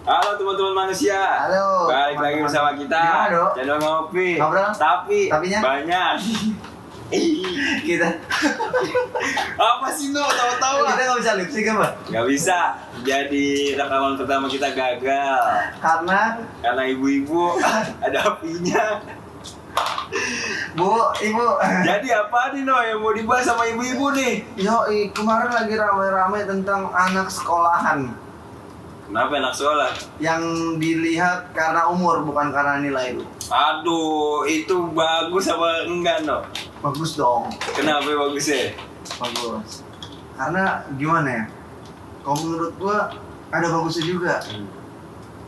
Halo teman-teman manusia. Halo. Balik lagi bersama kita. Gimana, Dok? Channel Ngopi. Ngobrol? Tapinya? Banyak. Kita Apa sih No? Tawa-tawa. kita nggak bisa lip sync apa? Gak bisa. Jadi rekaman pertama kita gagal karena ibu-ibu ada apinya. Bu, ibu. Jadi apa nih No yang mau dibahas sama ibu-ibu nih? Kemarin lagi rame-rame tentang anak sekolahan Kenapa anak sekolah? yang dilihat karena umur bukan karena nilai itu. Aduh, itu bagus apa enggak No? Bagus dong, Kenapa bagusnya? bagus. Karena gimana ya? Kalau menurut gua ada bagusnya juga.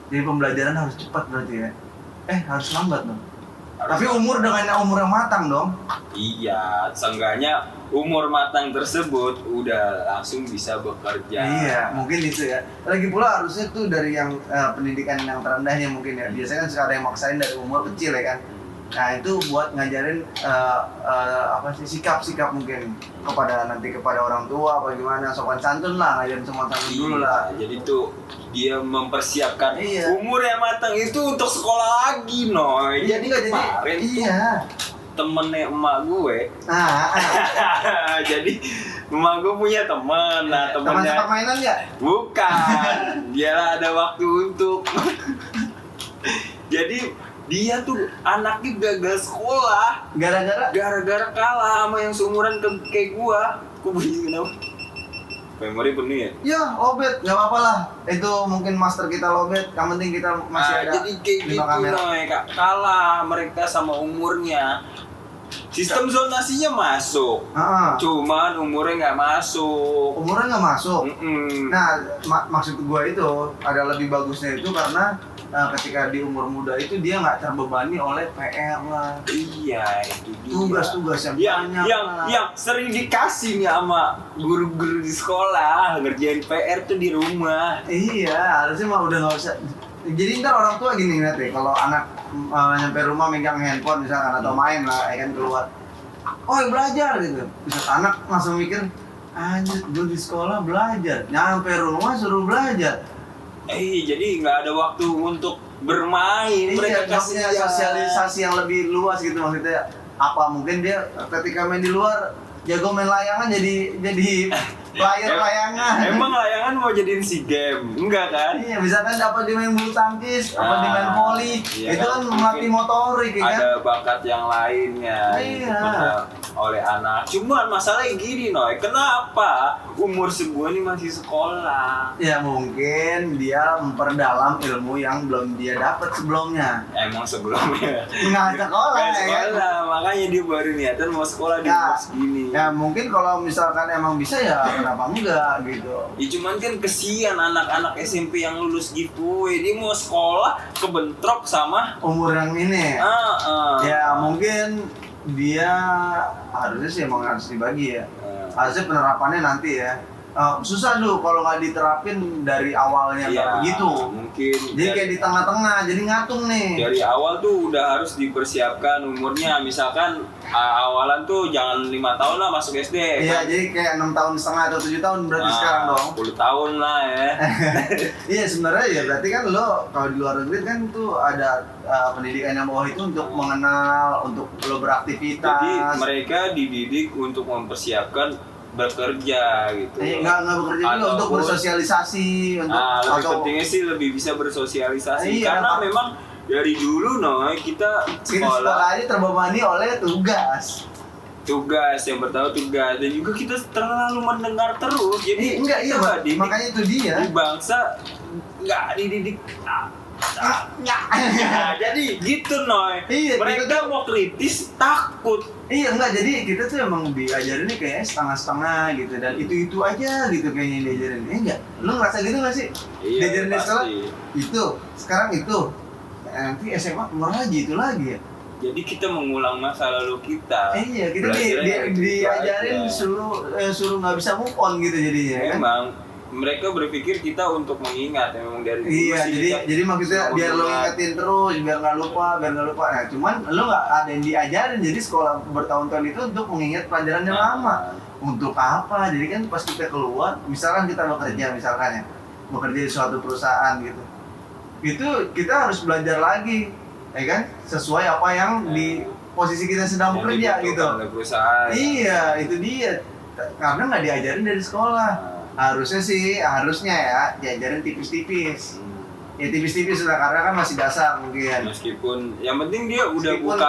Jadi pembelajaran harus cepat berarti ya. Harus lambat dong. Tapi umur dengan umur yang matang dong. Iya, seenggaknya umur matang tersebut udah langsung bisa bekerja. Iya, mungkin itu ya. Lagi pula harusnya tuh dari yang pendidikan yang terendahnya mungkin ya. Biasanya kan suka ada yang maksain dari umur kecil ya kan. Nah itu buat ngajarin sikap-sikap mungkin kepada orang tua apa gimana, sopan santun lah, ngajarin sopan santun dulu lah. Jadi tuh dia mempersiapkan Iya. umur yang matang itu untuk sekolah lagi Noy. Jadi nggak jadi. Kemarin tuh Iya. temennya emak gue. Nah, Jadi emak gue punya teman. Nah teman temennya permainan nggak? bukan. Dia ada waktu untuk. Jadi dia tuh anaknya gagal sekolah gara-gara kalah sama yang seumuran kayak gua. Kok begini kenapa? Memori penuh ya? Ya, lobet, nggak apa-apa lah. Itu mungkin master kita lobet. Yang penting kita masih ada Jadi kayak 5 gitu kamera. Noy, kalah mereka sama umurnya. Sistem zonasinya masuk, cuman umurnya nggak masuk. Umurnya nggak masuk. Nah, maksud gua itu ada lebih bagusnya itu karena ketika di umur muda itu dia nggak terbebani oleh PR lah. Iya, itu dia. Tugas-tugas yang banyak lah. yang sering dikasih nih sama guru-guru di sekolah ngerjain PR tuh di rumah. Iya, harusnya mah udah nggak usah. Jadi ntar orang tua gini ngeliat deh, kalau anak nyampe rumah megang handphone misalkan atau main lah, ya kan keluar, belajar gitu. Bisa anak langsung mikir, anjir gue di sekolah belajar, nyampe rumah suruh belajar. Jadi nggak ada waktu untuk bermain. Mereka Nggak punya sosialisasi yang lebih luas gitu maksudnya. Apa mungkin dia ketika main di luar jago main layangan jadi player layangan. Emang layangan mau jadiin si game? Enggak kan? Iya, misalkan apa di main bulu tangkis, apa di main voli, iya itu kan melatih motorik ya kan. Ada bakat yang lainnya Iya. oleh anak. Cuman masalahnya gini Noy, kenapa umur sebuah ini masih sekolah? Ya mungkin dia memperdalam ilmu yang belum dia dapat sebelumnya. Emang sebelumnya Nggak sekolah Nggak ya kan. sekolah, makanya dia baru niatan mau sekolah di umur segini. Ya mungkin kalau misalkan emang bisa ya kenapa enggak gitu. Ya cuman kan kesian anak-anak SMP yang lulus gitu, dia mau sekolah kebentrok sama Umur yang ini. Ya mungkin dia harusnya sih emang harus dibagi ya. Harusnya penerapannya nanti ya. Susah tuh kalau nggak diterapin dari awalnya nggak begitu. Mungkin Jadi kayak di tengah-tengah, jadi ngatung nih. dari awal tuh udah harus dipersiapkan umurnya. Misalkan awalan tuh jangan 5 tahun lah masuk SD. Iya, jadi kayak 6 tahun setengah atau 7 tahun berarti sekarang dong. 10 tahun lah ya. Iya sebenarnya ya berarti kan lo kalau di luar negeri kan tuh ada pendidikan yang bawah itu untuk mengenal, untuk lo beraktivitas. Jadi mereka dididik untuk mempersiapkan bekerja gitu. Nggak bekerja juga untuk bersosialisasi, untuk lebih pentingnya sih lebih bisa bersosialisasi karena memang dari dulu Noy kita sekolah aja terbebani oleh tugas yang pertama tugas dan juga kita terlalu mendengar terus jadi makanya itu dia di bangsa nggak dididik jadi gitu Noy. Mereka mau kritis takut. Jadi kita tuh emang diajarinnya kayak setengah-setengah gitu dan itu aja gitu kayaknya diajarin. Enggak, lu ngerasa gitu nggak sih? Iya, diajarin di sekolah itu, sekarang itu, nanti SMA keluar lagi itu lagi ya. Jadi kita mengulang masa lalu kita. Kita diajarin suruh nggak bisa move on gitu jadinya. Emang mereka berpikir kita untuk mengingat memang dari dulu jadi maksudnya biar lo ingetin terus biar nggak lupa. Nah cuman lo nggak ada yang diajarin, jadi sekolah bertahun-tahun itu untuk mengingat pelajaran yang lama. Untuk apa? Jadi kan pas kita keluar, misalkan kita bekerja di suatu perusahaan gitu, itu kita harus belajar lagi, ya kan? Sesuai apa yang di posisi kita sedang Yang bekerja dibutuhkan gitu. oleh perusahaan. Iya, itu dia. Karena nggak diajarin dari sekolah. Harusnya ya diajarin tipis-tipis. Hmm. Ya tipis-tipis lah, karena kan masih dasar mungkin. Meskipun yang penting dia udah Meskipun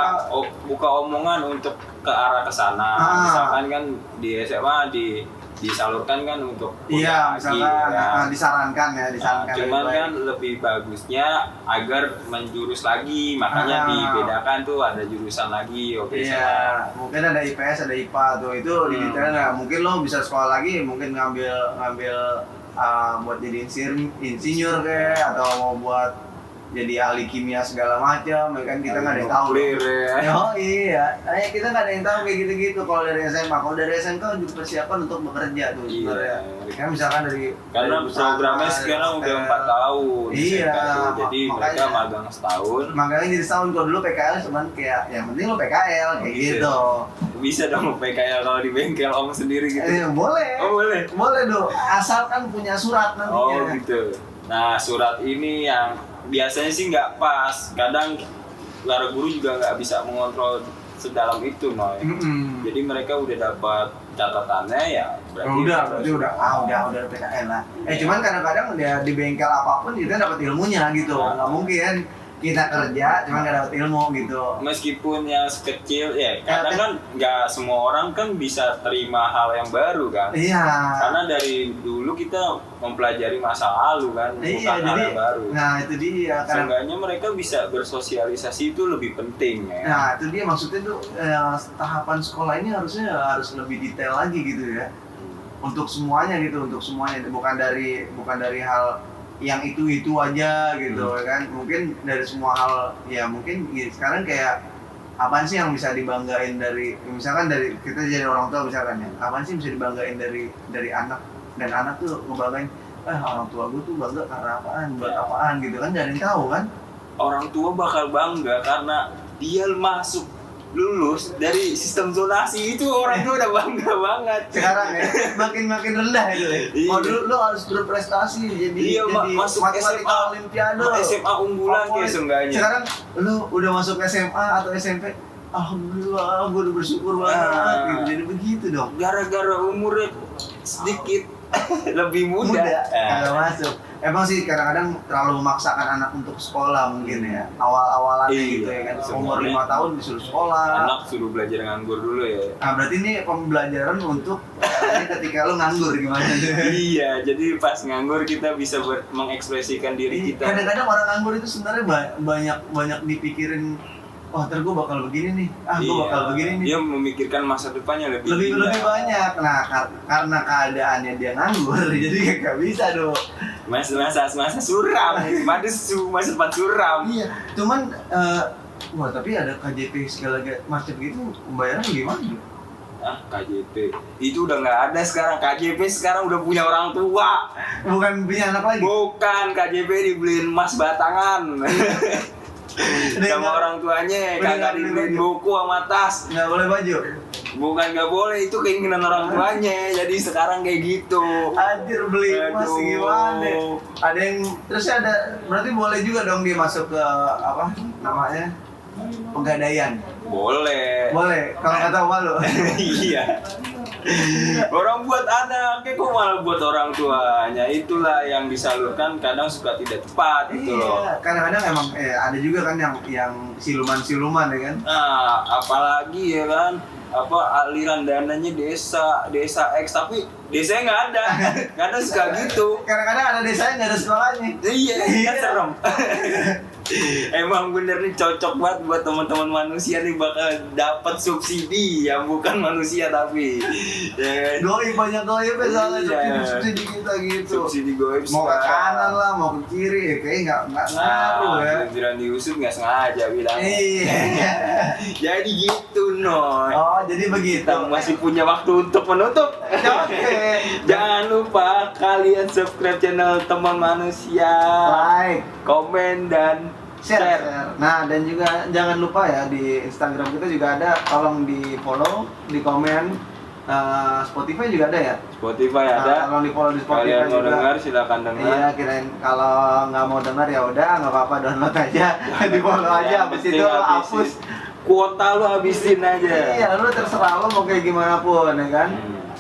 buka omongan untuk ke arah kesana. Misalkan kan di SMA disalurkan kan untuk Iya, kuliah lagi, misalkan ya. disarankan Cuman lebih kan lebih bagusnya agar menjurus lagi, makanya dibedakan tuh ada jurusan lagi. Oke, iya, mungkin ada IPS, ada IPA tuh, itu di detail nggak. Mungkin lo bisa sekolah lagi, mungkin ngambil buat jadi insinyur kayak, atau mau buat jadi ahli kimia segala macam, ya kan kita nggak ada yang tahu. Oh iya, kita nggak ada yang tahu kayak gitu-gitu. Kalau dari SMA, kalau dari SMK juga persiapan untuk bekerja tuh sebenarnya. Kan misalkan karena programnya sekarang udah 4 tahun. Iya. Jadi mereka magang setahun. Magangnya jadi setahun. Kalau dulu PKL cuman kayak yang penting lo PKL kayak gitu. Bisa dong PKL kalau di bengkel om sendiri gitu. Boleh. Oh boleh. Boleh dong. Asalkan punya surat nantinya. Oh gitu. Nah surat ini yang biasanya sih nggak pas. Kadang para guru juga nggak bisa mengontrol sedalam itu, Noy. Jadi mereka udah dapat catatannya ya. Berarti udah PKL lah. Cuman kadang-kadang dia di bengkel apapun kita dapat ilmunya gitu. Nggak mungkin kita kerja cuma nggak dapat ilmu gitu. Meskipun yang sekecil ya, kadang kan nggak semua orang kan bisa terima hal yang baru kan. Iya. Karena dari dulu kita mempelajari masa lalu kan, bukan hal yang baru. Nah itu dia. Seenggaknya mereka bisa bersosialisasi itu lebih penting ya. Nah itu dia maksudnya tuh tahapan sekolah ini harus lebih detail lagi gitu ya. Untuk semuanya gitu, bukan dari hal yang itu aja gitu kan. Mungkin dari semua hal ya, mungkin ya, sekarang kayak apaan sih yang bisa dibanggain dari, misalkan dari kita jadi orang tua misalkan ya, apaan sih bisa dibanggain dari anak, dan anak tuh ngebanggain orang tua gue tuh bangga karena apaan, buat apaan gitu kan, gak ada yang tahu kan. Orang tua bakal bangga karena dia lulus dari sistem zonasi, itu orang tua udah bangga banget. Sekarang ya makin rendah itu ya. Oh dulu lo harus berprestasi jadi masuk SMA Olimpiade, SMA unggulan kayak seenggaknya. Sekarang lo udah masuk SMA atau SMP, alhamdulillah gue udah bersyukur banget gitu. Jadi begitu dong. Gara-gara umurnya sedikit lebih muda. Kalau masuk. Emang sih kadang-kadang terlalu memaksakan anak untuk sekolah mungkin ya. Awal-awalannya gitu ya kan. Umur 5 tahun disuruh sekolah. Anak suruh belajar nganggur dulu ya. Nah berarti ini pembelajaran untuk ketika lo nganggur gimana? Iya, jadi pas nganggur kita bisa mengekspresikan diri kita. Kadang-kadang orang nganggur itu sebenarnya banyak dipikirin. Oh, ntar gue bakal begini nih. Gue bakal begini nih. Dia memikirkan masa depannya lebih banyak. Nah, karena keadaannya dia nganggur, jadi gak bisa dong. Masa suram, masa depan suram. Iya, cuman tapi ada KJP segala macam gitu, pembayaran gimana? KJP itu udah nggak ada sekarang. KJP sekarang udah punya orang tua, bukan punya anak lagi. Bukan, KJP dibeliin emas batangan sama orang tuanya, kagak dibeliin buku sama tas. Nggak boleh baju. Bukan nggak boleh, itu keinginan orang tuanya. Jadi sekarang kayak gitu. Anjir, beli emas gimana? Ada yang terus berarti boleh juga dong dia masuk ke apa namanya, pegadaian. Boleh. Kalau nggak tahu malu. Iya. Orang buat anaknya kok malah buat orang tuanya. Itulah yang disalurkan kadang suka tidak tepat gitu loh. Kadang-kadang emang ada juga kan yang siluman ya kan. Nah, apalagi ya kan, aliran dananya desa X, tapi desanya nggak ada. Kadang suka gitu. Kadang-kadang ada desanya nggak ada sekolahnya. Iya, kan serem. Emang bener nih cocok banget buat teman-teman manusia nih, bakal dapat subsidi yang bukan manusia tapi banyak goib soalnya subsidi kita gitu. Subsidi goib mau ke kanan lah, mau ke kiri, kayaknya nggak ngaruh ya. Giliran diusut nggak sengaja bilang. Iya. Jadi gitu Noy. Oh jadi begitu. Kita masih punya waktu untuk menutup. Jangan lupa kalian subscribe channel Teman Manusia, like, komen dan share. Nah dan juga jangan lupa ya, di Instagram kita juga ada, tolong di follow, di komen, Spotify juga ada ya? Spotify Nah, ada. kalau di follow di Spotify Kalian mau juga. dengar silakan dengar. Iya, kirain kalau nggak mau dengar ya udah nggak apa-apa, download aja, di follow aja, Yang habis penting itu lo habisin. hapus. Kuota lu habisin aja. Iya, lu terserah lo mau kayak gimana pun ya kan.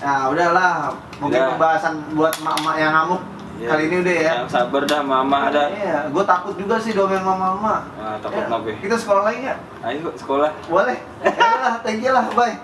Nah udahlah, mungkin Udah. pembahasan buat emak-emak yang ngamuk Ya, kali ini udah ya. Yang sabar dah mama dah. Iya, gue takut juga sih domen mama-mama. Takut Ya, kenapa? kita sekolah lagi nggak? Ayo sekolah. Boleh. Ya udah, thank you lah, bye.